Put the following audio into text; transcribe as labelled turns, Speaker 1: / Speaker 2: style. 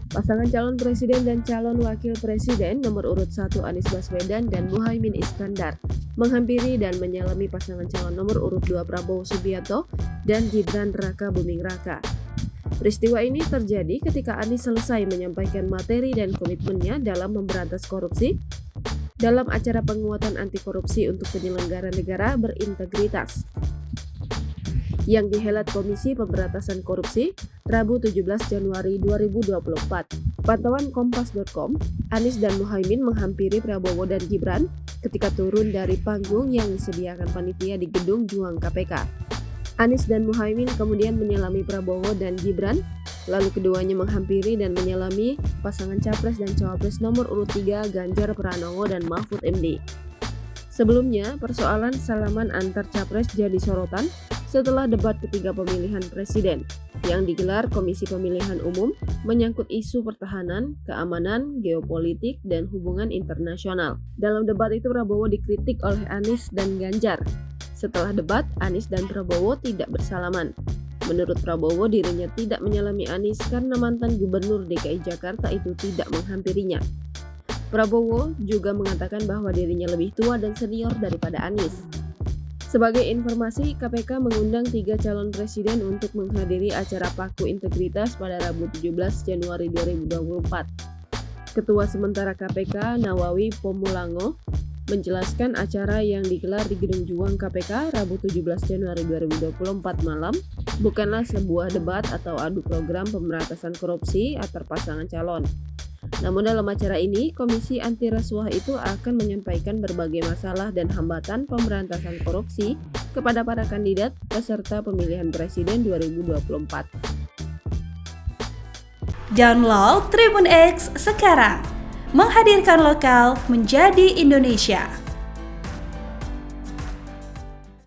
Speaker 1: Pasangan calon presiden dan calon wakil presiden nomor urut 1 Anies Baswedan dan Muhaimin Iskandar menghampiri dan menyalami pasangan calon nomor urut 2 Prabowo Subianto dan Gibran Raka Buming Raka. Peristiwa ini terjadi ketika Anies selesai menyampaikan materi dan komitmennya dalam memberantas korupsi dalam acara penguatan anti korupsi untuk penyelenggara negara berintegritas yang dihelat Komisi Pemberantasan Korupsi Rabu 17 Januari 2024. Pantauan Kompas.com, Anies dan Muhaimin menghampiri Prabowo dan Gibran ketika turun dari panggung yang disediakan panitia di Gedung Juang KPK. Anies dan Muhaimin kemudian menyalami Prabowo dan Gibran, lalu keduanya menghampiri dan menyalami pasangan Capres dan Cawapres nomor urut 3 Ganjar Pranowo dan Mahfud MD. Sebelumnya, persoalan salaman antar Capres jadi sorotan setelah debat ketiga pemilihan presiden yang digelar Komisi Pemilihan Umum menyangkut isu pertahanan, keamanan, geopolitik, dan hubungan internasional. Dalam debat itu Prabowo dikritik oleh Anies dan Ganjar. Setelah debat, Anies dan Prabowo tidak bersalaman. Menurut Prabowo, dirinya tidak menyalami Anies karena mantan Gubernur DKI Jakarta itu tidak menghampirinya. Prabowo juga mengatakan bahwa dirinya lebih tua dan senior daripada Anies. Sebagai informasi, KPK mengundang 3 calon presiden untuk menghadiri acara Paku Integritas pada Rabu 17 Januari 2024. Ketua sementara KPK Nawawi Pomulango menjelaskan acara yang digelar di Gedung Juang KPK Rabu 17 Januari 2024 malam bukanlah sebuah debat atau adu program pemberantasan korupsi antar pasangan calon. Namun dalam acara ini, Komisi Anti Rasuah itu akan menyampaikan berbagai masalah dan hambatan pemberantasan korupsi kepada para kandidat peserta pemilihan presiden 2024.
Speaker 2: Download Tribun X sekarang, menghadirkan lokal menjadi Indonesia.